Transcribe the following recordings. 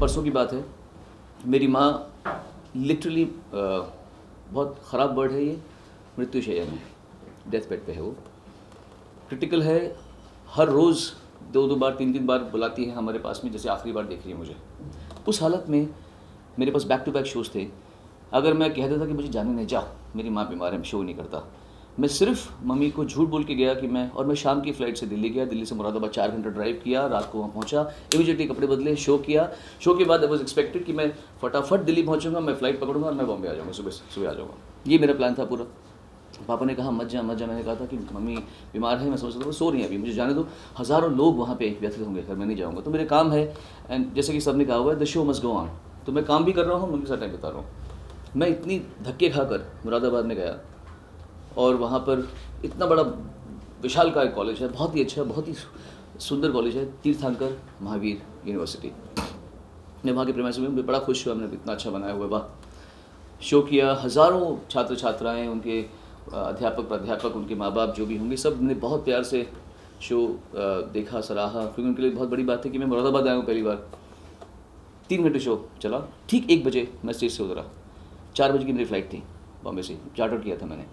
परसों की बात है, मेरी माँ लिटरली बहुत ख़राब वर्ड है ये, मृत्युशैया में, डेथ बेड पे है वो, क्रिटिकल है। हर रोज़ 2-2 बार 3-3 बार बुलाती है हमारे पास में, जैसे आखिरी बार देख रही है मुझे। उस हालत में मेरे पास बैक टू बैक शोज़ थे। अगर मैं कह देता कि मुझे जाने नहीं, जा मेरी माँ बीमार है, मैं शो नहीं करता। मैं सिर्फ मम्मी को झूठ बोल के गया कि मैं शाम की फ़्लाइट से दिल्ली गया, दिल्ली से मुरादाबाद 4 घंटा ड्राइव किया, रात को वहाँ पहुँचा, इमीडिएटली कपड़े बदले, शो किया। शो के बाद आई वॉज एक्सपेक्टेड कि मैं फटाफट दिल्ली पहुँचूंगा, मैं फ़्लाइट पकड़ूंगा और मैं बॉम्बे आ जाऊँगा, सुबह आ जाऊँगा। ये मेरा प्लान था पूरा। पापा ने कहा मत जा मत जा, मैंने कहा था कि मम्मी बीमार है, मैं समझ सकता हूँ, सो रही है अभी, मुझे जाने दो, हज़ारों लोग वहाँ पे व्यथित होंगे अगर मैं नहीं जाऊँगा, तो मेरे काम है। एंड जैसे कि सबने कहा हुआ है, the show must go on, तो मैं काम भी कर रहा हूँ, उनके साथ टाइम बिता रहा हूँ। मैं इतनी धक्के खाकर मुरादाबाद में गया और वहाँ पर इतना बड़ा विशाल का एक कॉलेज है, बहुत ही अच्छा, बहुत ही सुंदर कॉलेज है, तीर्थंकर महावीर यूनिवर्सिटी। मैं वहाँ के प्रेमाइस में बड़ा खुश हुआ, हमने इतना अच्छा बनाया हुआ, वाह। शो किया, हज़ारों छात्र छात्राएँ, उनके अध्यापक प्राध्यापक, उनके माँ बाप जो भी होंगे, सब ने बहुत प्यार से शो देखा, सराहा, क्योंकि उनके लिए बहुत बड़ी बात है कि मैं मुरादाबाद आया हूँ पहली बार। 3 घंटे शो चला, ठीक 1 बजे मैं स्टेज से उतरा, 4 बजे की मेरी फ़्लाइट थी, बॉम्बे से चार्टर किया था मैंने।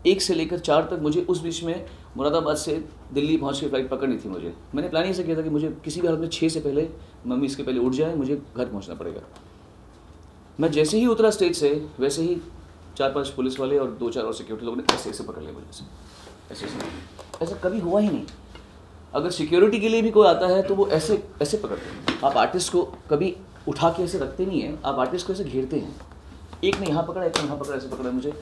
1 से लेकर 4 तक मुझे उस बीच में मुरादाबाद से दिल्ली पहुंच के फ़्लाइट पकड़नी थी मुझे। मैंने प्लान ऐसे किया था कि मुझे किसी भी हालत में 6 से पहले, मम्मी इसके पहले उठ जाए, मुझे घर पहुंचना पड़ेगा। मैं जैसे ही उतरा स्टेज से, वैसे ही 4-5 पुलिस वाले और 2-4 और सिक्योरिटी लोगों ने ऐसे पकड़ लिया मुझे, ऐसे। ऐसा कभी हुआ ही नहीं। अगर सिक्योरिटी के लिए भी कोई आता है तो वो ऐसे पकड़ते हैं। आप आर्टिस्ट को कभी उठा के ऐसे रखते नहीं हैं, आप आर्टिस्ट को ऐसे घेरते हैं। एक ने यहाँ पकड़ा, एक ने यहाँ पकड़ा, ऐसे पकड़ा मुझे।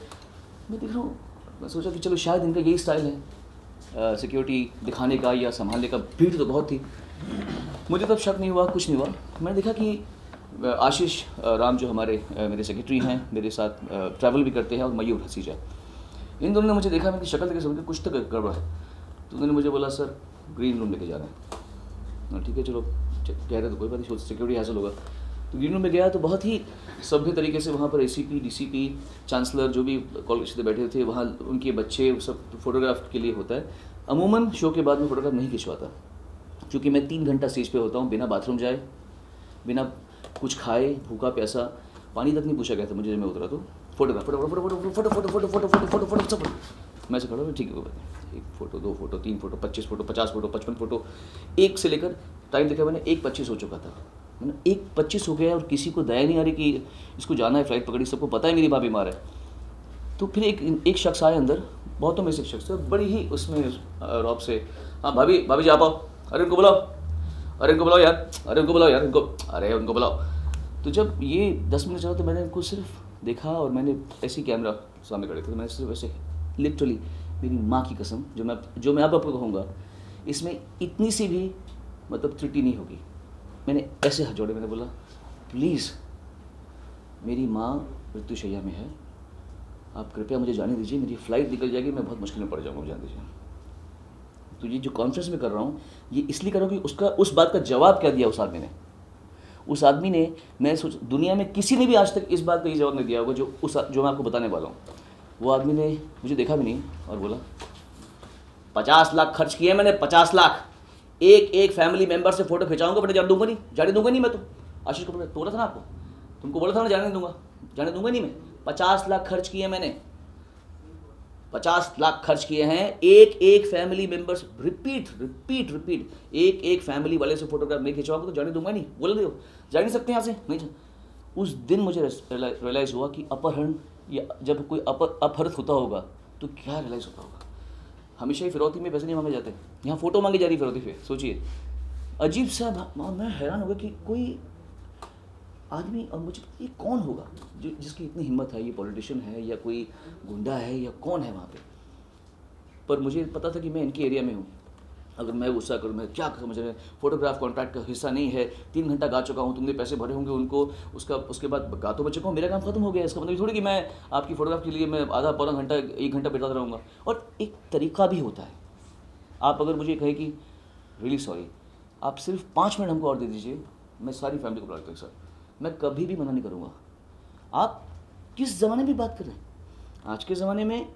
मैं देख रहा हूँ, मैं सोचा कि चलो शायद इनका यही स्टाइल है सिक्योरिटी दिखाने का या संभालने का। भीड़ तो बहुत थी, मुझे तब शक नहीं हुआ, कुछ नहीं हुआ। मैंने देखा कि आशीष राम जो हमारे मेरे सेक्रेटरी हैं, मेरे साथ ट्रैवल भी करते हैं, और मयूर हसीजा, इन दोनों ने मुझे देखा, मेरी शक्ल देख के समझ कुछ तो गड़बड़ है। तो उन्होंने मुझे बोला सर ग्रीन रूम लेके जा रहे हैं। ठीक है चलो, कह रहे तो कोई बात नहीं, सिक्योरिटी हासिल होगा। तो ग्रीन रूम में गया तो बहुत ही सभ्य तरीके से वहाँ पर एसीपी, डीसीपी, चांसलर जो भी कॉलेज से बैठे थे, वहाँ उनके बच्चे, सब फोटोग्राफ के लिए होता है। अमूमन शो के बाद में फ़ोटोग्राफ नहीं खिंचवाता, क्योंकि मैं 3 घंटा स्टेज पे होता हूँ, बिना बाथरूम जाए, बिना कुछ खाए, भूखा प्यासा, पानी तक नहीं पूछा गया था मुझे जब मैं उतरा। तो फोटोग्राफ सब मैं से खड़ा, ठीक है, 1 photo, 2 photo, 3 photo, 25 photo, 50 photo, 55 photo, 1 से लेकर टाइम देखा मैंने 1:25 हो चुका था। मैंने 1:25 हो गया और किसी को दया नहीं आ रही कि इसको जाना है, फ़्लाइट पकड़ी, सबको पता है मेरी माँ बीमार है। तो फिर एक शख्स आया अंदर, बहुतों में से एक शख्स, बड़ी ही उसमें रौब से, हाँ भाभी जी आप आओ, अरे उनको बुलाओ, अरे उनको बुलाओ यार, अरे उनको बुलाओ यार, उनको बुलाओ। तो जब ये 10 मिनट चला तो मैंने उनको सिर्फ देखा, और मैंने ऐसे ही कैमरा सामने खड़े थे, तो मैंने सिर्फ ऐसे, लिटरली मेरी माँ की कसम, जो मैं अब आपको कहूँगा, इसमें इतनी सी भी मतलब त्रुटि नहीं होगी। मैंने ऐसे हाथ जोड़े, मैंने बोला प्लीज़ मेरी माँ मृत्युशैया में है, आप कृपया मुझे जाने दीजिए, मेरी फ़्लाइट निकल जाएगी, मैं बहुत मुश्किल में पड़ जाऊँगा, जाने दीजिए। तो ये जो कॉन्फ्रेंस में कर रहा हूँ, ये इसलिए कर रहा हूँ कि उस बात का जवाब क्या दिया उस आदमी ने। मैं सोच, दुनिया में किसी ने भी आज तक इस बात का ये जवाब नहीं दिया होगा जो मैं आपको बताने वाला हूँ। वो आदमी ने मुझे देखा भी नहीं और बोला 50 लाख खर्च किए मैंने, 50 लाख, एक फैमिली मेम्बर से फ़ोटो खिंचाऊंगा, बट जाने दूंगा नहीं मैं। तो आशीष को बोला था ना आपको, तुमको बोला था ना जाने दूंगा नहीं मैं। 50 लाख खर्च किए मैंने, 50 लाख खर्च किए हैं, एक फैमिली मेम्बर्स, रिपीट, एक फैमिली वाले से फोटोग्राफ नहीं खिंचवाऊंगा तो जाने दूंगा नहीं। बोल रहे हो जा नहीं सकते यहाँ से, नहीं। उस दिन मुझे रियलाइज़ हुआ कि अपहरण, या जब कोई अपहृत होता होगा तो क्या रियलाइज़ होता होगा। हमेशा ही फिरौती में पैसे नहीं मांगे जाते, यहाँ फ़ोटो मांगी जा रही फिरौती पे। सोचिए, अजीब सा। मैं हैरान हो गया कि कोई आदमी, और मुझे ये कौन होगा जिसकी इतनी हिम्मत है, ये पॉलिटिशियन है या कोई गुंडा है या कौन है वहाँ पे। पर मुझे पता था कि मैं इनके एरिया में हूँ, अगर मैं गुस्सा करूँ, मैं क्या समझ रहे हैं, फोटोग्राफ कॉन्ट्रैक्ट का हिस्सा नहीं है, 3 घंटा गा चुका हूँ, तुमने पैसे भरे होंगे उनको, उसके बाद गा तो बच चुका हूँ, मेरा काम खत्म हो गया। इसका मतलब थोड़ी कि मैं आपकी फ़ोटोग्राफ के लिए मैं आधा पौना घंटा 1 घंटा बिताता रहूँगा। और एक तरीका भी होता है, आप अगर मुझे कहें कि रियली सॉरी, आप सिर्फ 5 मिनट हमको और दे दीजिए, मैं सारी फैमिली को बुला लेता हूँ सर, मैं कभी भी मना नहीं करूँगा। आप किस ज़माने में बात कर रहे हैं? आज के ज़माने में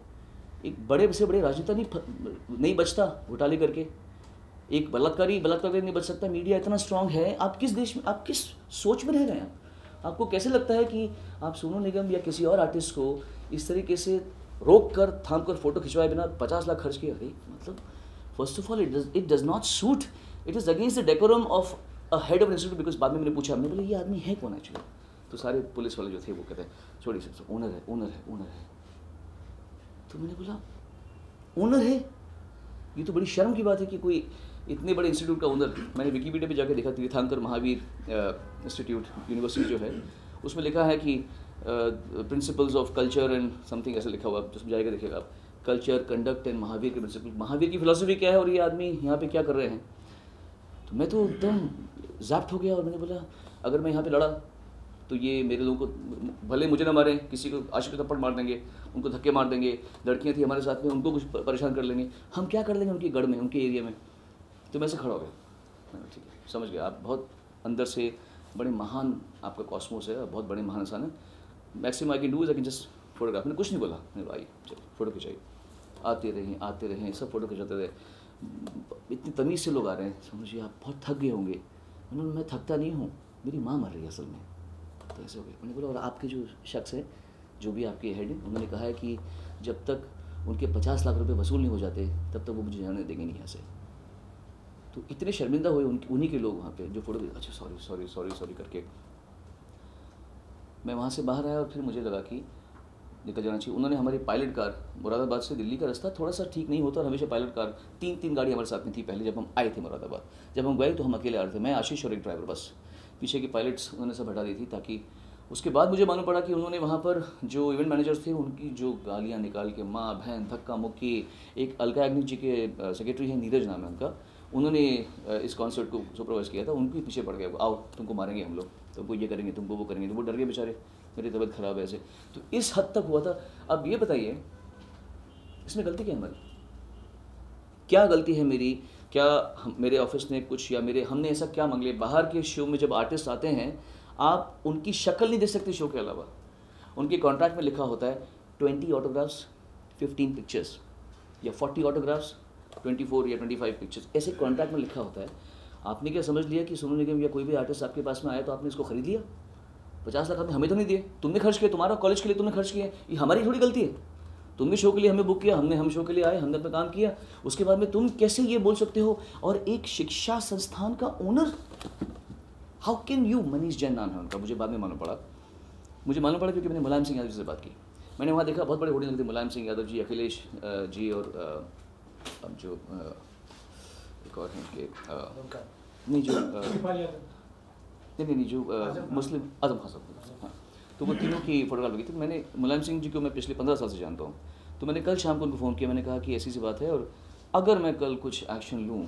एक बड़े से बड़े राजनेता नहीं बचता घोटाले करके, एक बलात्कारी नहीं बच सकता। मीडिया इतना स्ट्रांग है। आप किस देश में, आप किस सोच में रह रहे हैं? आपको कैसे लगता है कि आप सोनू निगम या किसी और आर्टिस्ट को इस तरीके से रोक कर, थाम कर फोटो खिंचवाए बिना 50 लाख खर्च किए? अरे मतलब first of all it does not suit, it is against the decorum of a head of institute. Because बाद में मैंने पूछा, हमने बोला ये आदमी है कौन एक्चुअली? तो सारे पुलिस वाले जो थे वो कहते हैं छोड़िए सब, ओनर है। तो मैंने बोला ओनर है? ये तो बड़ी शर्म की बात है कि कोई इतने बड़े इंस्टीट्यूट का ओनर। मैंने विकीपीडिया पे जाके देखा, तीर्थंकर महावीर इंस्टीट्यूट यूनिवर्सिटी जो है, उसमें लिखा है कि principles of culture and something ऐसा लिखा हुआ, जिसमें जाएगा देखिएगा आप, कल्चर, कंडक्ट एंड महावीर के प्रिंसिपल। महावीर की फिलोसफी क्या है और ये आदमी यहाँ पे क्या कर रहे हैं? तो मैं तो एकदम ज़ाप्ट हो गया और मैंने बोला अगर मैं यहाँ पे लड़ा तो ये मेरे लोगों को, भले मुझे ना मारें, किसी को आशिक को थप्पड़ मार देंगे, उनको धक्के मार देंगे, लड़कियाँ थी हमारे साथ में उनको कुछ परेशान कर लेंगे, हम क्या कर लेंगे उनके गढ़ में, उनके एरिया में। तो मैं से खड़ा हो गया, मैंने ठीक है समझ गया, आप बहुत अंदर से बड़े महान आपका कॉस्मोस है, बहुत बड़े महान इंसान है। Maximum I can do is I can just photograph. मैंने कुछ नहीं बोला, मैंने आई चलो फोटो खिंचाई। आते रहे सब फोटो खिंचाते रहे। इतनी तमीज़ से लोग आ रहे हैं, समझिए आप बहुत थक गए होंगे। मैंने मैं थकता नहीं हूँ, मेरी माँ मर रही है असल में। तो ऐसे हो गया। मैंने बोला और आपके जो शख्स है, जो भी आपके हेड है, उन्होंने कहा है कि जब तक उनके 50 लाख रुपए वसूल नहीं हो जाते तब तक वो मुझे जाने देंगे नहीं यहाँ से। तो इतने शर्मिंदा हुए उन्हीं के लोग वहाँ पे जो फोटो, अच्छा सॉरी करके मैं वहाँ से बाहर आया। और फिर मुझे लगा कि निकल जाना चाहिए। उन्होंने हमारी पायलट कार, मुरादाबाद से दिल्ली का रास्ता थोड़ा सा ठीक नहीं होता और हमेशा पायलट कार, तीन गाड़ी हमारे साथ में थी पहले जब हम आए थे मुरादाबाद। जब हम गए तो हम अकेले आ रहे थे, मैं, आशीष और एक ड्राइवर बस। पीछे की पायलट्स उन्होंने सब हटा दी थी ताकि, उसके बाद मुझे मालूम पड़ा कि उन्होंने वहाँ पर जो इवेंट मैनेजर्स थे उनकी जो गालियाँ निकाल के, माँ बहन धक्का मुक्की। एक अलका याग्निक जी के सेक्रेटरी हैं, नीरज नाम है उनका, उन्होंने इस कॉन्सर्ट को सुपरवाइज किया था, उनके पीछे पड़ गया, आओ तुमको मारेंगे हम लोग, तुमको ये करेंगे, तुमको वो करेंगे। तो वो डर गए बेचारे, मेरी तबीयत ख़राब है ऐसे। तो इस हद तक हुआ था। अब ये बताइए इसमें गलती क्या है हमारी? क्या गलती है मेरी? क्या मेरे ऑफिस ने कुछ, या हमने ऐसा क्या मांग लिया? बाहर के शो में जब आर्टिस्ट आते हैं, आप उनकी शक्ल नहीं दे सकते शो के अलावा। उनके कॉन्ट्रैक्ट में लिखा होता है 20 ऑटोग्राफ्स 15 पिक्चर्स, या 40 ऑटोग्राफ्स 24 या 25 पिक्चर्स, ऐसे कॉन्ट्रैक्ट में लिखा होता है। आपने क्या समझ लिया कि सोनू निगम या कोई भी आर्टिस्ट आपके पास में आया तो आपने इसको खरीद लिया? 50 लाख आपने हमें तो नहीं दिए, तुमने खर्च किए, तुम्हारा कॉलेज के लिए तुमने खर्च किए, ये हमारी थोड़ी गलती है। तुमने शो के लिए हमें बुक किया, हम शो के लिए आए, हमने अपना काम किया, उसके बाद में तुम कैसे ये बोल सकते हो? और एक शिक्षा संस्थान का owner, how can you? Manish Jain नाम है उनका, मुझे बाद में मालूम पड़ा क्योंकि मैंने मुलायम सिंह यादव जी से बात की। मैंने वहाँ देखा बहुत बड़े होर्डिंग थे, मुलायम सिंह यादव जी, अखिलेश जी, और अब जो एक और हैं उनके, नहीं जो नहीं जो मुस्लिम, आजम खान साहब, हाँ। तो वो तीनों की फोटोग्राफ लगी थी। मैंने मुलायम सिंह जी को मैं पिछले 15 साल से जानता हूँ। तो मैंने कल शाम को उनको फ़ोन किया, मैंने कहा कि ऐसी सी बात है और अगर मैं कल कुछ एक्शन लूँ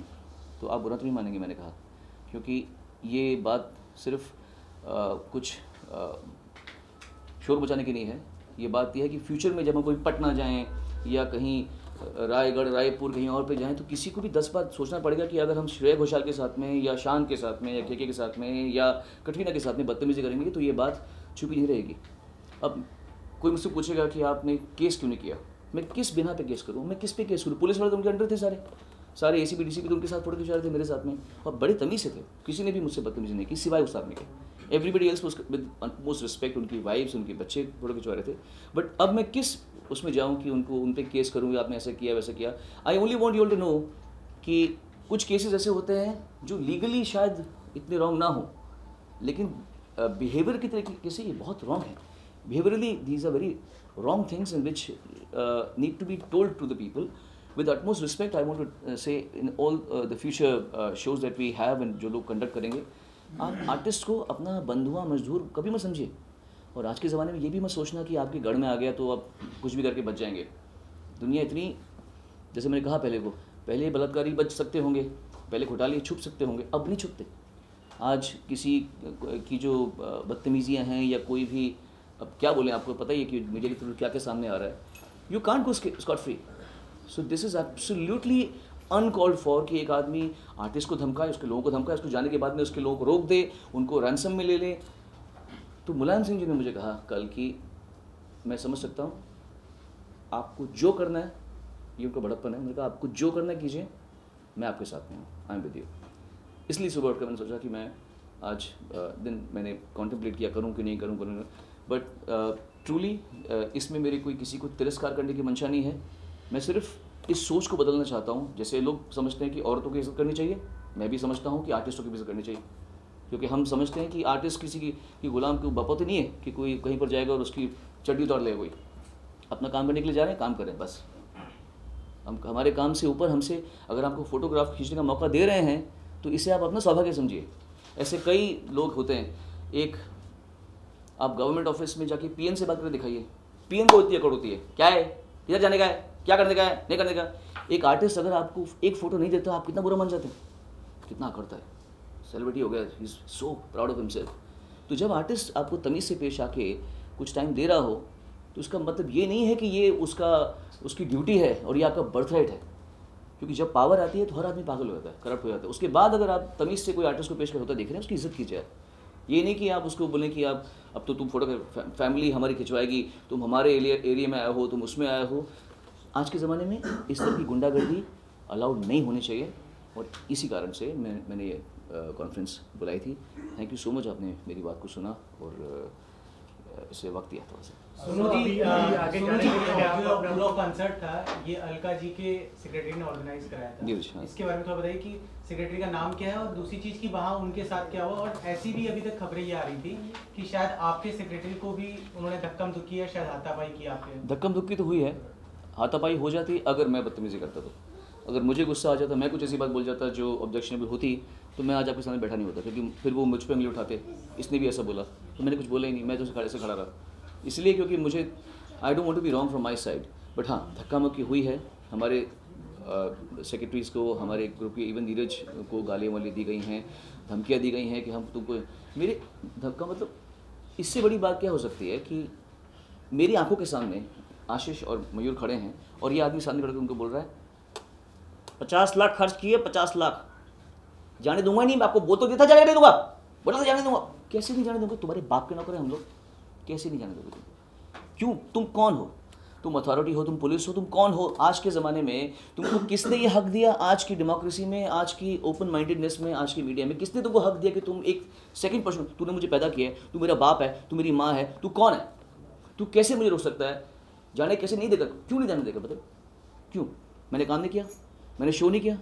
तो आप बुरा तो नहीं मानेंगे, मैंने कहा, क्योंकि ये बात सिर्फ कुछ शोर मचाने की नहीं है। ये बात यह है कि फ्यूचर में जब हम कोई पटना जाएँ या कहीं रायगढ़, रायपुर, कहीं और पे जाएं तो किसी को भी 10 बार सोचना पड़ेगा कि अगर हम श्रेया घोषाल के साथ में या शान के साथ में या केके के साथ में या कटरीना के साथ में बदतमीजी करेंगे तो ये बात छुपी नहीं रहेगी। अब कोई मुझसे पूछेगा कि आपने केस क्यों नहीं किया, मैं किस बिना पे केस करूँ, मैं किस पे केस करूँ? पुलिस वाले तो उनके अंडर थे, सारे ACP DCP तो उनके साथ फोटो खिंचा रहे थे मेरे साथ में, और बड़े तमीज़ से थे, किसी ने भी मुझसे बदतमीजी नहीं की सिवाय उस आदमी के। Everybody else with most respect, उनकी वाइफ्स, उनके बच्चे फोटो खिंचवा रहे थे। बट अब मैं किस उसमें जाऊँ कि उन पर केस करूँ, आपने ऐसा किया वैसा किया? I only want you all to know कि कुछ केसेस ऐसे होते हैं जो लीगली शायद इतने रॉन्ग ना हो, लेकिन बिहेवियर की तरीके से ये बहुत रॉन्ग है। Behaviourally these are very wrong things in which need to be told to the people with utmost respect. I want to say in all the future shows that we have and जो लोग conduct करेंगे, आप artist को अपना बंधुआ मजदूर कभी मत समझिए। और आज के ज़माने में ये भी मत सोचना कि आपके गढ़ में आ गया तो आप कुछ भी करके बच जाएंगे। दुनिया इतनी, जैसे मैंने कहा पहले बलात्कारी बच सकते होंगे, पहले घोटाले छुप सकते होंगे, अब नहीं छुपते। आज किसी की जो बदतमीज़ियाँ हैं या कोई भी, अब क्या बोलें, आपको पता ही है कि मीडिया के थ्रू क्या क्या सामने आ रहा है। You can't go Scott free. So this is absolutely uncalled for कि एक आदमी आर्टिस्ट को धमकाए, उसके लोगों को धमकाए, उसको जाने के बाद में उसके लोगों को रोक दे, उनको रैंसम में ले ले। तो मुलायम सिंह जी ने मुझे कहा कल कि मैं समझ सकता हूँ, आपको जो करना है, ये उनका बड़प्पन है, मैंने कहा आपको जो करना है कीजिए, मैं आपके साथ में हूँ, आई एम विद यू। इसलिए सुबह उठकर मैंने सोचा कि मैं आज दिन मैंने कॉन्टेम्पलेट किया करूँ कि नहीं करूँ, बट ट्रूली इसमें मेरी कोई किसी को तिरस्कार करने की मंशा नहीं है। मैं सिर्फ इस सोच को बदलना चाहता हूँ। जैसे लोग समझते हैं कि औरतों की इज्जत करनी चाहिए, मैं भी समझता हूँ कि आर्टिस्टों की भी इज्जत करनी चाहिए, क्योंकि हम समझते हैं कि आर्टिस्ट किसी की गुलाम की बपौती नहीं है कि कोई कहीं पर जाएगा और उसकी चड्डी उतार लेगा। कोई अपना काम करने के लिए जा रहे हैं, काम करें बस। हम हमारे काम से ऊपर हमसे अगर आपको फ़ोटोग्राफ खींचने का मौका दे रहे हैं तो इसे आप अपना सौभाग्य समझिए। ऐसे कई लोग होते हैं। एक आप गवर्नमेंट ऑफिस में जाके पीएन से बात करके दिखाइए, पीएन को इतनी अकड़ होती है, क्या है, किधर जाने का है, क्या करने का है, नहीं करने का। एक आर्टिस्ट अगर आपको एक फ़ोटो नहीं देता, आप कितना बुरा मान जाते हैं, कितना अकड़ता है, सेलिब्रिटी हो गया, he is so proud of himself. तो जब आर्टिस्ट आपको तमीज़ से पेश आके कुछ टाइम दे रहा हो तो उसका मतलब ये नहीं है कि ये उसकी ड्यूटी है और ये आपका बर्थ राइट है, क्योंकि जब पावर आती है तो हर आदमी पागल हो जाता है, करप्ट हो जाता है। उसके बाद अगर आप तमीज़ से कोई आर्टिस्ट को पेश कर होता देख रहे हैं, उसकी इज्जत कीजिए। ये नहीं कि आप उसको बोलें कि आप अब तो तुम फोटो फैमिली हमारी खिंचवाएगी, तुम हमारे एरिया में आए हो, तुम उसमें आए हो। आज के ज़माने में इस तरह की गुंडागर्दी अलाउड नहीं होनी चाहिए, और इसी कारण से मैंने ये कॉन्फ्रेंस बुलाई थी। थैंक यू सो मच, आपने मेरी बात को सुना और इसे वक्त दिया थोड़ा सा। सुनो जी, आगे जाने के लिए जो पूरा कंसर्ट था ये अलका जी के सेक्रेटरी ने ऑर्गेनाइज कराया था। इसके बारे में थोड़ा बताइए कि सेक्रेटरी का नाम क्या है, और दूसरी चीज़ की वहाँ उनके साथ क्या हुआ। और ऐसी भी अभी तक खबरें ये आ रही थी कि शायद आपके सेक्रेटरी को भी उन्होंने धक्कम धुक्की या शायद हाथापाई की आपके। धक्कम धुक्की तो हुई है, हाथापाई हो जाती अगर मैं बदतमीजी करता तो। अगर मुझे गुस्सा आ जाता, मैं कुछ ऐसी बात बोल जाता जो ऑब्जेक्शनेबल होती, तो मैं आज आपके सामने बैठा नहीं होता, क्योंकि फिर वो मुझ पर उंगली उठाते, इसने भी ऐसा बोला, तो मैंने कुछ बोला ही नहीं, मैं तो खड़े से खड़ा रहा। इसलिए क्योंकि मुझे I don't want to be wrong from my side. But हाँ, धक्का मुक्की हुई है। हमारे सेक्रेटरीज़ को, हमारे ग्रुप के इवन नीरज को गालियाँ वाली दी गई हैं, धमकियाँ दी गई हैं कि हम तुमको, मेरे धक्का मतलब इससे बड़ी बात क्या हो सकती है कि मेरी आंखों के सामने आशीष और मयूर खड़े हैं और ये आदमी सामने खड़े उनको बोल रहा है 50 लाख खर्च किए, 50 लाख जाने दूंगा नहीं, मैं आपको बोल तो देता जाने नहीं दूंगा, बोला था जाने दूंगा। कैसे नहीं जाने दूंगा? तुम्हारे बाप के नौकर हैं हम लोग, कैसे नहीं जाने दोगे तुम? क्यों? तुम कौन हो? तुम अथॉरिटी हो, तुम पुलिस हो, तुम कौन हो? आज के ज़माने में तुमको किसने ये हक दिया? आज की डेमोक्रेसी में, आज की ओपन माइंडेडनेस में, आज की मीडिया में किसने तुमको हक दिया कि तुम एक सेकंड पर्सन, तूने मुझे पैदा किया है, तू मेरा बाप है, तू मेरी माँ है, तू कौन है? तू कैसे मुझे रोक सकता है? जाने कैसे नहीं देगा? क्यों नहीं जाने देगा? बताओ क्यों? मैंने काम नहीं किया, मैंने शो नहीं किया,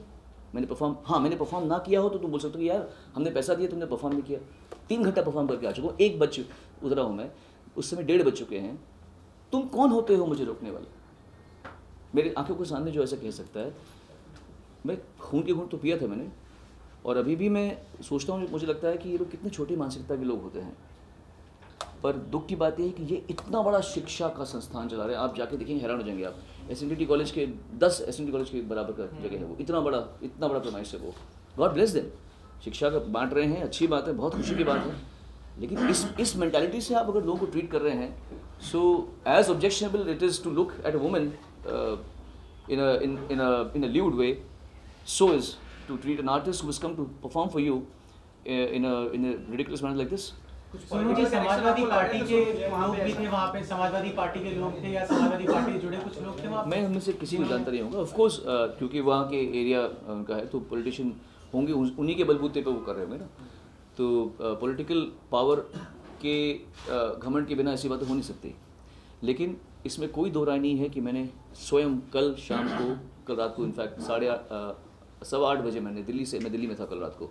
मैंने परफॉर्म, हाँ मैंने परफॉर्म ना किया हो तो तुम बोल सकते हो कि यार हमने पैसा दिया, तुमने परफॉर्म नहीं किया। 3 घंटा परफॉर्म करके आ चुका हूँ, 1 बज उतरा हूँ मैं, उस समय 1:30 बज चुके हैं। तुम कौन होते हो मुझे रोकने वाले? मेरी आंखों के सामने जो ऐसा कह सकता है? मैं खून के घूंट तो पिया था मैंने, और अभी भी मैं सोचता हूँ, मुझे लगता है कि ये लोग कितनी छोटी मानसिकता के लोग होते हैं। पर दुख की बात यह है कि ये इतना बड़ा शिक्षा का संस्थान चला रहे हैं, आप जाके देखेंगे हैरान हो जाएंगे आप। SNDT कॉलेज के 10 SNDT कॉलेज के बराबर का जगह है वो, इतना बड़ा प्रमाइश है वो। गॉड ब्लेस देम, शिक्षा का बांट रहे हैं, अच्छी बात है, बहुत खुशी की बात है। लेकिन इस मेंटालिटी से आप अगर लोगों को ट्रीट कर रहे हैं, so as objectionable it is to look at a woman in a lewd way, so is to treat an artist who has come to perform for you in a ridiculous manner like this. सुनो जी, Samajwadi party के लोग भी थे वहाँ पे, Samajwadi party के लोग थे या समाजवादी पार्टी से जुड़े कुछ लोग थे वहाँ पे? मैं उनमें से किसी को जानता नहीं होगा, ऑफ कोर्स, क्योंकि वहाँ के एरिया उनका है, तो पॉलिटिशियन होंगे, उन्हीं के बलबूते पे वो कर रहे होंगे ना। तो पॉलिटिकल पावर के घमंड के बिना ऐसी बातें हो नहीं सकती। लेकिन इसमें कोई दो राय नहीं है कि मैंने स्वयं कल शाम को, कल रात को, इनफैक्ट 8:30 बजे मैं दिल्ली में था कल रात को,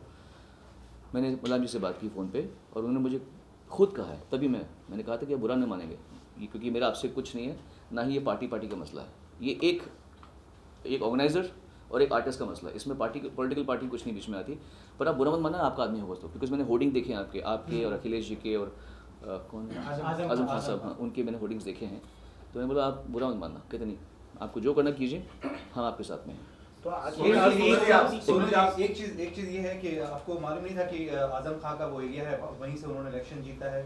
मैंने मुलायम जी से बात की फ़ोन पे, और उन्होंने मुझे खुद कहा है, तभी मैंने कहा था कि आप बुरा नहीं मानेंगे, क्योंकि मेरा आपसे कुछ नहीं है, ना ही ये पार्टी का मसला है, ये एक ऑर्गेनाइज़र और एक आर्टिस्ट का मसला है। इसमें पॉलिटिकल पार्टी कुछ नहीं बीच में आती। पर आप बुरा मत मानना, आपका आदमी होगा तो, बिकॉज मैंने होर्डिंग देखे हैं आपके और अखिलेश जी के और कौन, आजम खान साहब, हाँ, उनके मैंने होर्डिंग्स देखे हैं। तो मैंने बोला आप बुरा मत मानना, कहते नहीं, आपको जो करना कीजिए, हम आपके साथ में हैं। तो एक चीज़ ये है कि आपको मालूम नहीं था कि आजम खान का वो एरिया है, वहीं से उन्होंने इलेक्शन जीता है,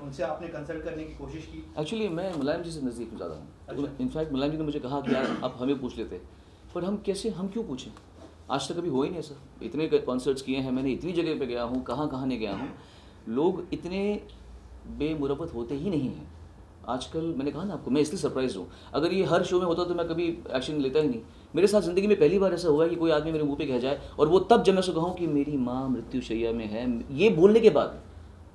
उनसे आपने कंसल्ट करने की कोशिश की? एक्चुअली मैं मुलायम जी से नज़दीक ज़्यादा हूँ। इनफैक्ट मुलायम जी ने मुझे कहा कि यार आप हमें पूछ लेते, पर हम क्यों पूछें? आज तक कभी हो ही नहीं ऐसा। इतने कॉन्सर्ट्स किए हैं मैंने, इतनी जगह पे गया हूँ, कहाँ नहीं गया हूँ। लोग इतने बेमुरब्बत होते ही नहीं हैं आजकल। मैंने कहा ना आपको, मैं इसलिए सरप्राइज हूँ। अगर ये हर शो में होता तो मैं कभी एक्शन लेता ही नहीं, मेरे साथ ज़िंदगी में पहली बार ऐसा हुआ है कि कोई आदमी मेरे मुंह पे कह जाए, और वो तब जब मैं उसको कहूँ कि मेरी माँ मृत्युशैया में है, ये बोलने के बाद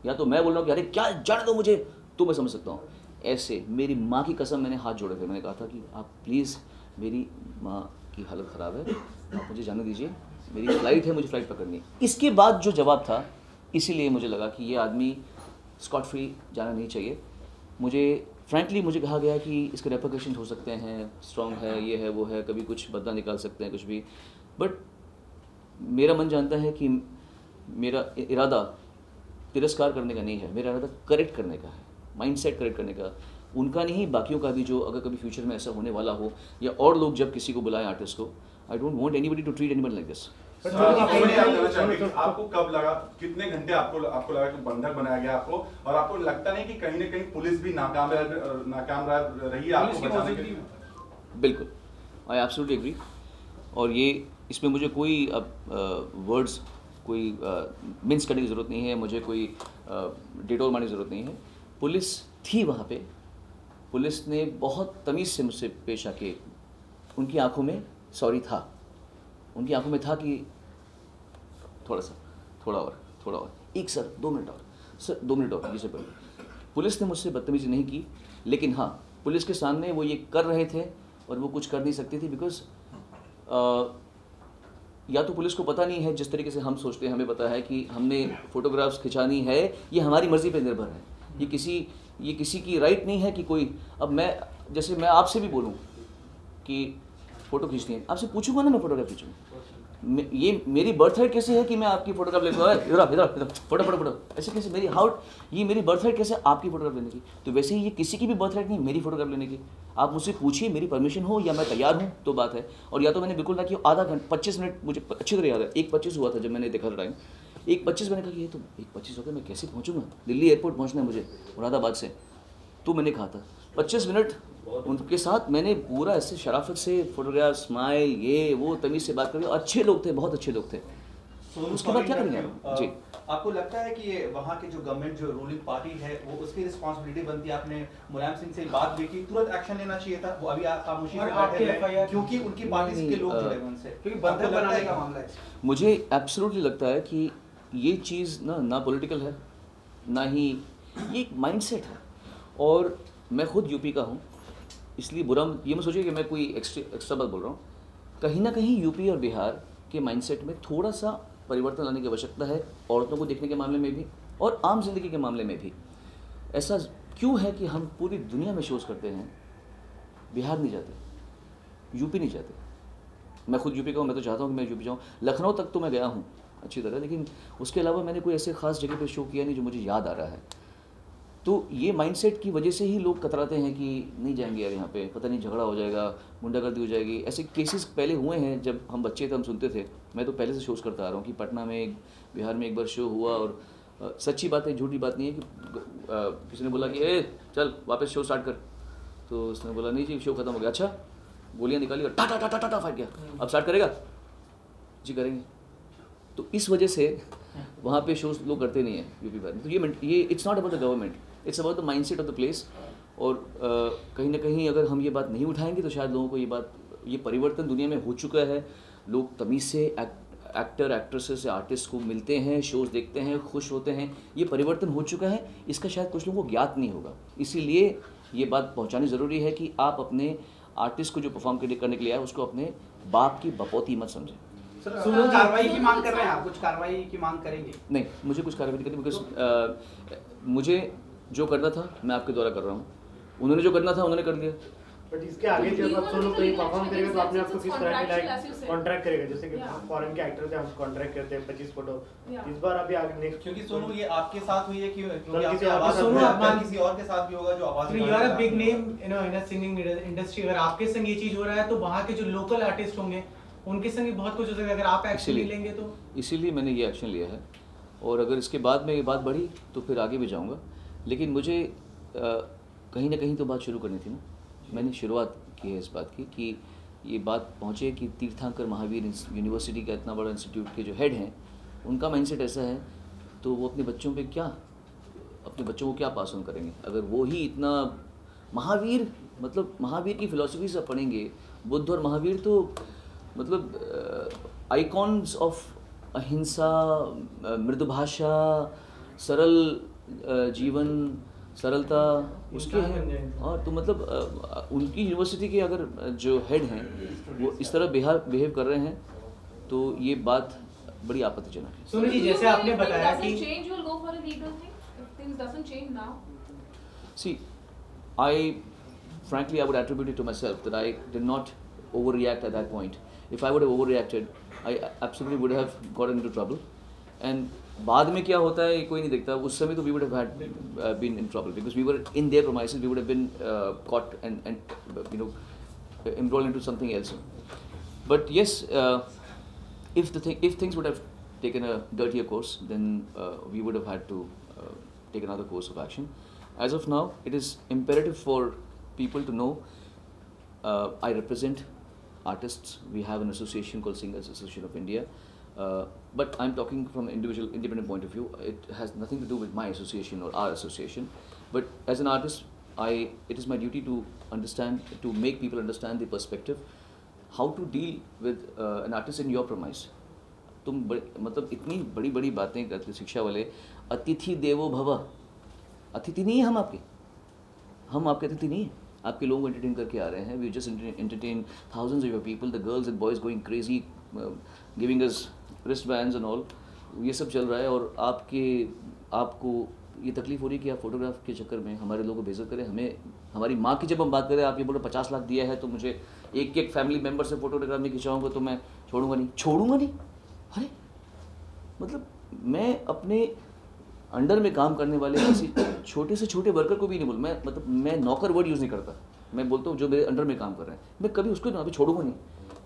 या तो मैं बोल रहा हूँ कि अरे क्या जाने दो मुझे, तो मैं समझ सकता हूँ। ऐसे मेरी माँ की कसम मैंने हाथ जोड़े थे, मैंने कहा था कि आप प्लीज़, मेरी माँ की हालत ख़राब है, आप मुझे जाने दीजिए, मेरी फ़्लाइट है, मुझे फ़्लाइट पकड़नी है। इसके बाद जो जवाब था, इसीलिए मुझे लगा कि ये आदमी स्कॉट फ्री जाना नहीं चाहिए। मुझे फ्रैंकली मुझे कहा गया कि इसके रेपरकशन हो सकते हैं, स्ट्रॉन्ग है, ये है वो है, कभी कुछ बदला निकाल सकते हैं, कुछ भी। बट मेरा मन जानता है कि मेरा इरादा तिरस्कार करने का नहीं है, मेरा इरादा करेक्ट करने का है, माइंडसेट करेक्ट करने का, उनका नहीं बाकियों का भी, जो अगर कभी फ्यूचर में ऐसा होने वाला हो, या और लोग जब किसी को बुलाएं आर्टिस्ट को, I don't want anybody to treat anybody like this. आपको कब लगा, कितने घंटे आपको लगा कि बंधक बनाया गया आपको, और आपको लगता नहीं कि कहीं ना कहीं पुलिस भी नाकाम रही है आपको बचाने के लिए? बिल्कुल, आई एब्सोल्युटली एग्री। और ये इसमें मुझे कोई वर्ड्स कोई मिन्स करने की ज़रूरत नहीं है, मुझे कोई डिटोर मारने की ज़रूरत नहीं है। पुलिस थी वहाँ पे, पुलिस ने बहुत तमीज़ से मुझसे पेश आके, उनकी आंखों में सॉरी था, उनकी आंखों में था कि थोड़ा और एक सर 2 मिनट और, सर 2 मिनट और, जिसे पहले पुलिस ने मुझसे बदतमीज़ी नहीं की। लेकिन हाँ, पुलिस के सामने वो ये कर रहे थे और वो कुछ कर नहीं सकती थी, बिकॉज या तो पुलिस को पता नहीं है, जिस तरीके से हम सोचते हैं, हमें पता है कि हमने फ़ोटोग्राफ्स खिंचानी है, ये हमारी मर्ज़ी पे निर्भर है, ये किसी की राइट नहीं है कि कोई, अब मैं आपसे भी बोलूँ कि फ़ोटो खींचनी है, आपसे पूछूंगा ना मैं फ़ोटोग्राफ खींचूँ, ये मेरी बर्थ राइट कैसे है कि मैं आपकी फ़ोटोग्राफ ले लूँगा, इधर फोटो ऐसे कैसे, ये मेरी बर्थ राइट कैसे आपकी फ़ोटोग्राफ लेने की? तो वैसे ही ये किसी की भी बर्थ राइट नहीं मेरी फ़ोटोग्राफ लेने की। आप मुझसे पूछिए, मेरी परमिशन हो या मैं तैयार हूँ तो बात है। और या तो मैंने बिल्कुल ना कि आधा घंटा 25 मिनट, मुझे अच्छी तरह याद है, 1:25 हुआ था जब मैंने देखा था टाइम, 1:25 मैंने कहा कि ये तो 1:25 हो गया, मैं कैसे पहुँचूँगा, दिल्ली एयरपोर्ट पहुँचना है मुझे मुरादाबाद से। तो मैंने कहा था 25 मिनट उनके साथ मैंने पूरा ऐसे शराफत से फोटोग्राफ, स्माइल, ये वो तमीज़ से बात करी, अच्छे लोग थे, बहुत अच्छे लोग थे। उसके बाद क्या करेंगे जी? आपको लगता है कि ये वहाँ की जो गवर्नमेंट, जो रूलिंग पार्टी है, वो उसकी रिस्पांसिबिलिटी बनती है? आपने मुलायम सिंह से बात भी की, तुरंत एक्शन लेना चाहिए था, वो अभी खामोशी से बैठे हैं क्योंकि उनकी पार्टी के लोग जुड़े हैं उनसे, क्योंकि बंधक बनाने का मामला है। मुझे एब्सोल्युटली लगता है कि ये चीज़ ना पॉलिटिकल है, ना ही ये एक माइंडसेट है। और मैं खुद यूपी का हूँ, इसलिए बुरा ये मत सोचिए कि मैं कोई एक्स्ट्रा बात बोल रहा हूँ। कहीं ना कहीं यूपी और बिहार के माइंडसेट में थोड़ा सा परिवर्तन लाने की आवश्यकता है, औरतों को देखने के मामले में भी और आम जिंदगी के मामले में भी। ऐसा क्यों है कि हम पूरी दुनिया में शोज़ करते हैं, बिहार नहीं जाते, यूपी नहीं जाते। मैं खुद यूपी का हूँ, मैं तो चाहता हूँ कि मैं यूपी जाऊँ। लखनऊ तक तो मैं गया हूँ अच्छी तरह, लेकिन उसके अलावा मैंने कोई ऐसे ख़ास जगह पे शो किया नहीं जो मुझे याद आ रहा है। तो ये माइंडसेट की वजह से ही लोग कतराते हैं कि नहीं जाएंगे यार, यहाँ पे पता नहीं झगड़ा हो जाएगा, गुंडागर्दी हो जाएगी। ऐसे केसेस पहले हुए हैं, जब हम बच्चे थे हम सुनते थे। मैं तो पहले से शोज़ करता आ रहा हूँ कि पटना में, बिहार में एक बार शो हुआ, और सच्ची बात है, झूठी बात नहीं है कि किसी ने बोला कि ए चल वापस शो स्टार्ट कर, तो उसने बोला नहीं जी शो खत्म हो गया। अच्छा, गोलियाँ निकाली और टा टा टा टा टा फाइट गया, अब स्टार्ट करेगा जी, करेंगे। तो इस वजह से वहाँ पे शोज़ लोग करते नहीं हैं यूपी बिहार में। तो ये it's not about the government, it's about the mindset of the place. और कहीं ना कहीं अगर हम ये बात नहीं उठाएंगे तो शायद लोगों को ये परिवर्तन दुनिया में हो चुका है। लोग तमीज़ से एक्टर एक्ट्रेसेस से आर्टिस्ट को मिलते हैं, शोज़ देखते हैं, खुश होते हैं। ये परिवर्तन हो चुका है, इसका शायद कुछ लोगों को ज्ञात नहीं होगा। इसीलिए ये बात पहुंचानी ज़रूरी है कि आप अपने आर्टिस्ट को जो परफॉर्म करने के लिए आए उसको अपने बाप की बपौती मत समझें। कार्रवाई की मांग कर रहे हैं आप, कुछ कार्रवाई की मांग करेंगे? नहीं, मुझे कुछ कार्रवाई नहीं करनी, बिकॉज मुझे जो करना था मैं आपके द्वारा कर रहा हूँ, उन्होंने जो करना था उन्होंने कर दिया। बट इसके आगे जब आप सोनू कहीं परफॉर्म करेगा तो आपने आपको किस तरह की लाइक कॉन्ट्रैक्ट करेगा? जैसे कि फॉरेन के एक्टर थे, हम कॉन्ट्रैक्ट करते हैं 25 फोटो, इस बार अभी आगे नेक्स्ट, क्योंकि सोनू ये आपके साथ हुई है कि सोनू आपका किसी और के साथ भी होगा जो आवाज you are a big name in a singing industry. अगर आपके संग ये चीज हो रहा है तो वहाँ के जो लोकल आर्टिस्ट होंगे उनके संग बहुत कुछ हो सकता है, अगर आप एक्शन लेंगे तो। इसीलिए मैंने ये एक्शन लिया है, और अगर इसके बाद में ये बात बढ़ी तो फिर आगे भी जाऊँगा। लेकिन मुझे कहीं ना कहीं तो बात शुरू करनी थी ना, मैंने शुरुआत की है इस बात की कि ये बात पहुँचे कि तीर्थंकर महावीर यूनिवर्सिटी का इतना बड़ा इंस्टीट्यूट के जो हेड हैं उनका माइंडसेट ऐसा है, तो वो अपने बच्चों को क्या पास ऑन करेंगे? अगर वो ही इतना महावीर की फ़िलॉसफी से पढ़ेंगे, बुद्ध और महावीर तो मतलब आइकॉन्स ऑफ अहिंसा, मृदुभाषा, सरल जीवन, सरलता उसके हैं। और तो मतलब उनकी यूनिवर्सिटी के अगर जो हेड हैं वो इस तरह बिहेव कर रहे हैं तो ये बात बड़ी आपत्तिजनक है। सुनो जी, जैसे आपने बताया कि See, frankly, I would attribute it to myself that I did not overreact at that point. If I would have overreacted, I absolutely would have gotten into trouble. And बाद में क्या होता है कोई नहीं देखता, उस समय तो we would have had been in trouble because we were in their premises, we would have been caught and you know enrolled into something else. But yes, if things would have taken a dirtier course, then we would have had to take another course of action. As of now, it is imperative for people to know I represent artists. We have an association called Singers Association of India. But I'm talking from an individual, independent point of view. It has nothing to do with my association or our association. But as an artist, it is my duty to understand, to make people understand the perspective, how to deal with an artist in your premise. तुम मतलब इतनी बड़ी बड़ी बातें करते शिक्षा वाले, अतिथि देवो भव। अतिथि नहीं है हम आपके अतिथि नहीं है। आपके लोगों को एंटरटेन करके आ रहे हैं। We just entertain thousands of your people, the girls and boys going crazy, giving us wrist bands and all, ये सब चल रहा है। और आपको ये तकलीफ हो रही है कि आप फोटोग्राफ के चक्कर में हमारे लोगों को बेइज्जत करें। हमें हमारी माँ की जब हम बात करें, आप ये बोलो 50 लाख दिया है तो मुझे एक फैमिली मेम्बर से फोटोग्राफ नहीं खिंचाऊंगा तो मैं छोड़ूंगा नहीं। अरे मतलब मैं अपने अंडर में काम करने वाले किसी छोटे से छोटे वर्कर को भी नहीं बोल, मैं नौकर वर्ड यूज़ नहीं करता। मैं बोलता हूँ जो मेरे अंडर में काम कर रहे हैं, मैं कभी उसको अभी छोड़ूंगा नहीं।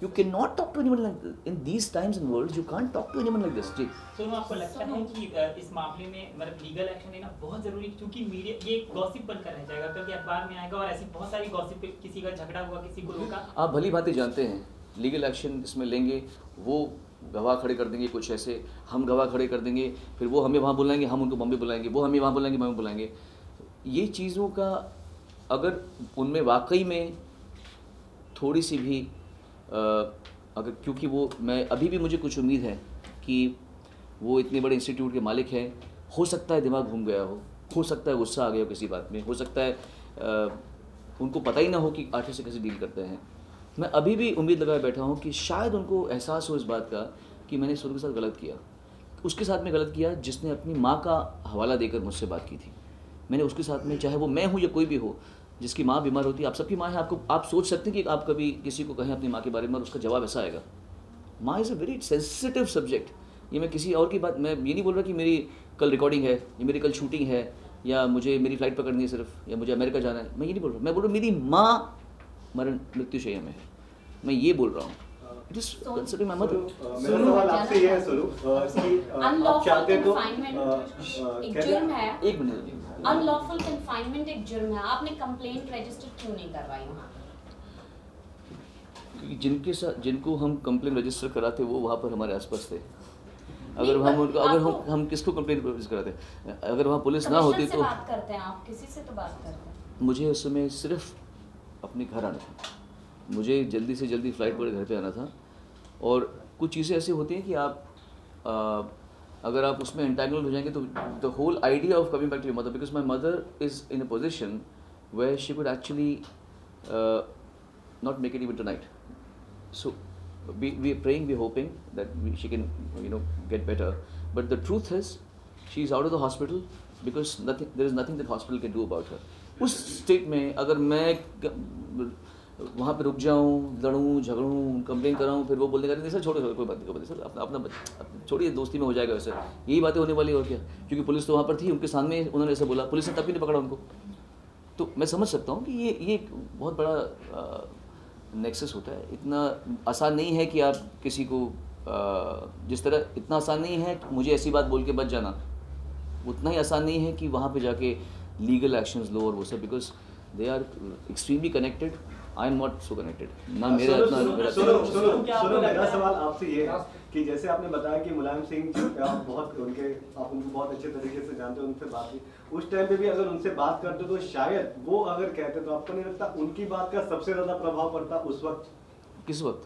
You cannot talk to anyone like this. In these times and worlds, you can't talk to anyone like this. जी। तो आपको लगता है कि इस मामले में मतलब लीगल एक्शन लेना बहुत जरूरी है, क्योंकि मीडिया ये गॉसिप बनकर रह जाएगा, क्योंकि अखबार में आएगा और ऐसी बहुत सारी गॉसिप, किसी का झगड़ा हुआ, किसी को रोका। आप भली भांति जानते हैं लीगल एक्शन इसमें लेंगे, वो गवाह खड़े कर देंगे, कुछ ऐसे हम गवाह खड़े कर देंगे, फिर वो हमें वहाँ बुलाएंगे, हम उनको बम्बे बुलाएंगे, वो हमें वहाँ बुलाएंगे, हमें बुलाएंगे। ये चीज़ों का अगर उनमें वाकई में थोड़ी सी भी अगर, क्योंकि वो मैं अभी भी मुझे कुछ उम्मीद है कि वो इतने बड़े इंस्टीट्यूट के मालिक हैं, हो सकता है दिमाग घूम गया हो सकता है गुस्सा आ गया हो किसी बात में, हो सकता है उनको पता ही ना हो कि आर्टिस्ट से कैसे डील करते हैं। मैं अभी भी उम्मीद लगाए बैठा हूँ कि शायद उनको एहसास हो इस बात का कि मैंने इस के साथ गलत किया। उसके साथ में गलत किया जिसने अपनी माँ का हवाला देकर मुझसे बात की थी। मैंने उसके साथ में, चाहे वो मैं हूँ या कोई भी हो, जिसकी माँ बीमार होती है, आप सबकी माँ है, आप सोच सकते हैं कि आप कभी किसी को कहें अपनी माँ के बारे में और उसका जवाब ऐसा आएगा। माँ is a very sensitive subject. ये मैं किसी और की बात, मैं ये नहीं बोल रहा कि मेरी कल रिकॉर्डिंग है, या मेरी कल शूटिंग है, या मुझे मेरी फ़्लाइट पकड़नी है सिर्फ, या मुझे अमेरिका जाना है, मैं ये नहीं बोल रहा। मैं बोल रहा हूँ मेरी माँ मृत्युशैया में है, मैं ये बोल रहा हूँ। It is considering my mother. मेरा सवाल आपसे ये है सुनो, आप चाहते तो एक जुर्म है। एक मिनट, अनलॉफुल कन्फाइनमेंट एक जुर्म है, आपने कंप्लेंट रजिस्टर क्यों नहीं करवाई वहाँ? क्योंकि जिनको हम कंप्लेंट रजिस्टर कराते वो वहाँ पर हमारे आसपास थे। अगर हम किसको कंप्लेंट रजिस्टर कराते, अगर वहाँ पुलिस ना होती तो बात करते हैं आप, किसी से तो बात करते हैं। मुझे उस समय सिर्फ अपने घर आना था, मुझे जल्दी से जल्दी फ़्लाइट पर घर पे आना था। और कुछ चीज़ें ऐसी होती हैं कि आप अगर आप उसमें एंटैंगल हो जाएंगे तो the whole idea of coming back to your mother, because my mother is in a position where she could actually not make it even tonight. So we are praying, we are hoping that she can get better, but the truth is she is out of the hospital because there is nothing that hospital can do about her. उस state में अगर मैं वहाँ पे रुक जाऊँ, लड़ूँ, झगड़ूँ, complain कराऊँ, फिर वो बोलने का नहीं सर छोड़ो कोई बात नहीं सर, अपना छोड़िए, दोस्ती में हो जाएगा वैसे, यही बातें होने वाली और क्या। क्योंकि पुलिस तो वहाँ पर थी, उनके सामने उन्होंने ऐसा बोला, पुलिस ने तब भी नहीं पकड़ा उनको। तो मैं समझ सकता हूँ कि ये एक बहुत बड़ा नेक्सस होता है। इतना आसान नहीं है कि आप किसी को जिस तरह, इतना आसान नहीं है कि मुझे ऐसी बात बोल के बच जाना, उतना ही आसान नहीं है कि वहाँ पे जाके लीगल एक्शंस लो और वो सब, because they are extremely connected. I am not so connected ना मेरा इतना। सुनो मेरा सवाल आपसे ये है कि जैसे आपने बताया कि मुलायम सिंह जी आप उनको बहुत अच्छे तरीके से जानते हो, उनसे बात की, उस टाइम पे भी अगर उनसे बात करते तो शायद वो अगर कहते तो आपको नहीं लगता उनकी बात का सबसे ज़्यादा प्रभाव पड़ता उस वक्त किस वक्त?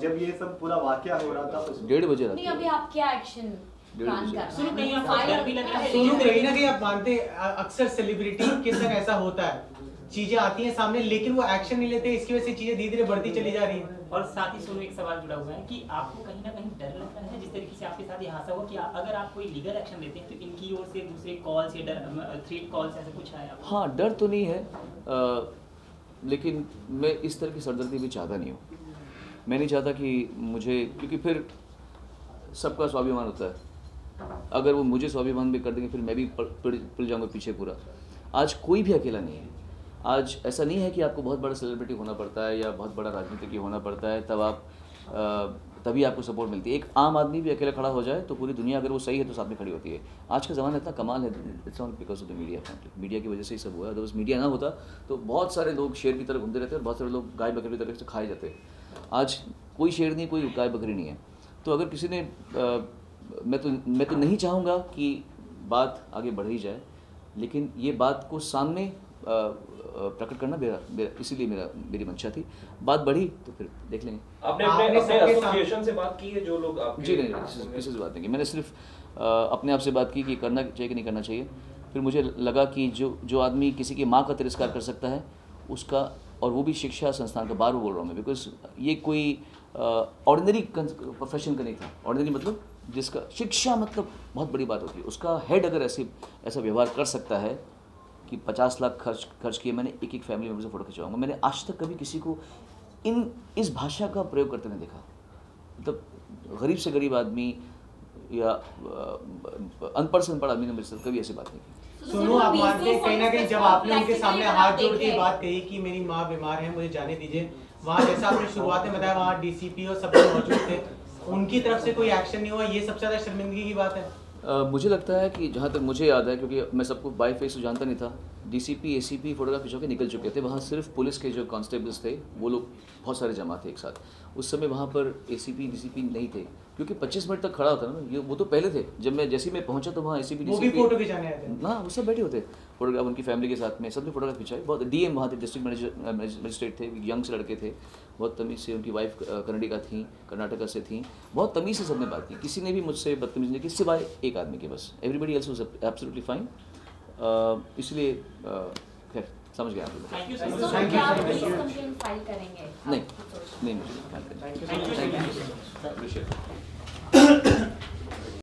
जब ये सब पूरा वाकया हो रहा था 1:30 बजे रात नहीं, अभी आप क्या एक्शन प्लान कर सुनो, कहीं रहे आपको डर भी लग रहा है? सुनो, कहीं ना कहीं आप मानते हैं अक्सर सेलिब्रिटी के संग ऐसा होता है, चीजें आती हैं सामने लेकिन वो एक्शन नहीं लेते, इसकी वजह से चीजें धीरे धीरे बढ़ती चली जा रही हैं। और साथ ही सुनो, एक सवाल जुड़ा हुआ है कि आपको कहीं ना कहीं डर लग रहा है जिस तरीके से आपके साथ ये हादसा हुआ कि अगर आप कोई लीगल एक्शन लेते हैं तो इनकी ओर से दूसरे कॉल्स या थ्रेट कॉल्स ऐसा कुछ आया? हाँ, डर तो नहीं है, लेकिन मैं इस तरह की सरदर्दी भी चाहता नहीं हूँ। मैं नहीं चाहता कि मुझे, क्योंकि फिर सबका स्वाभिमान होता है, अगर वो मुझे स्वाभिमान भी कर देंगे फिर मैं भी पिल जाऊँगा पीछे पूरा। आज कोई भी अकेला नहीं है। आज ऐसा नहीं है कि आपको बहुत बड़ा सेलिब्रिटी होना पड़ता है या बहुत बड़ा राजनीतिज्ञ होना पड़ता है तब आप तभी आपको सपोर्ट मिलती है। एक आम आदमी भी अकेला खड़ा हो जाए तो पूरी दुनिया अगर वो सही है तो साथ में खड़ी होती है। आज का ज़माना इतना कमाल है, it's not because of the media. Media की वजह से ही सब हुआ है। अगर मीडिया ना होता तो बहुत सारे लोग शेर की तरह घूमते रहते और बहुत सारे लोग गाय बकरी की तरह से खाए जाते। आज कोई शेर नहीं, कोई गाय बकरी नहीं है। तो अगर किसी ने मैं तो नहीं चाहूँगा कि बात आगे बढ़ ही जाए, लेकिन ये बात को सामने प्रकट करना इसीलिए मेरी मंशा थी। बात बढ़ी तो फिर देख लेंगे। आपने अपने एसोसिएशन से बात की है जो लोग आपके? जी नहीं, किसी से बात नहीं की। मैंने सिर्फ अपने आप से बात की कि करना चाहिए कि नहीं करना चाहिए। फिर मुझे लगा कि जो आदमी किसी की माँ का तिरस्कार कर सकता है उसका, और वो भी शिक्षा संस्थान का, बार बोल रहा हूँ मैं, बिकॉज ये कोई ऑर्डिनरी प्रोफेशन का नहीं था। ऑर्डिनरी मतलब जिसका शिक्षा मतलब बहुत बड़ी बात होती है, उसका हेड अगर ऐसा व्यवहार कर सकता है कि 50 लाख खर्च किए मैंने एक फैमिली मेम्बर से फ़ोटो खिंचवाऊंगा। मैंने आज तक कभी किसी को इस भाषा का प्रयोग करते नहीं देखा। मतलब गरीब से गरीब आदमी या अनपढ़ से अनपढ़ आदमी ने मेरे साथ कभी ऐसी बात नहीं की। सुनो, आप मानते हैं कहीं ना कहीं जब आपने उनके सामने हाथ जोड़ के बात कही कि मेरी माँ बीमार है, मुझे जाने दीजिए, वहाँ जैसा आपने शुरुआत में बताया वहाँ डीसीपी और सब लोग मौजूद थे, उनकी तरफ से कोई एक्शन नहीं हुआ, ये सबसे ज़्यादा शर्मिंदगी की बात है। मुझे लगता है कि जहाँ तक मुझे याद है, क्योंकि मैं सबको बाय फेस तो जानता नहीं था, डीसीपी एसीपी फोटोग्राफ खिंचवा के निकल चुके थे। वहाँ सिर्फ पुलिस के जो कांस्टेबल्स थे वो लोग बहुत सारे जमा थे एक साथ। उस समय वहाँ पर एसीपी डीसीपी नहीं थे, क्योंकि 25 मिनट तक खड़ा होता ना, ये वो तो पहले थे। जब मैं पहुँचा तो वहाँ एसीपी डीसीपी फोटो खिंचाने आए थे ना, वो सब बैठे होते फोटोग्राफ, उनकी फैमिली के साथ में सबने फोटोग्राफ खिंचाए। बहुत डीएम वहाँ थे, डिस्ट्रिक्ट मजिस्ट्रेट थे, यंग से लड़के थे, बहुत तमीज़ से। उनकी वाइफ कनाडा थी, कर्नाटका से थी। बहुत तमीज़ से सबने बात की, किसी ने भी मुझसे बदतमीज़ी नहीं की सिवाय एक आदमी के, बस। Everybody else was absolutely fine. इसलिए खैर समझ गया आप। कंप्लेंट फाइल करेंगे? नहीं मुझे फाइल करना। Thank you, appreciate.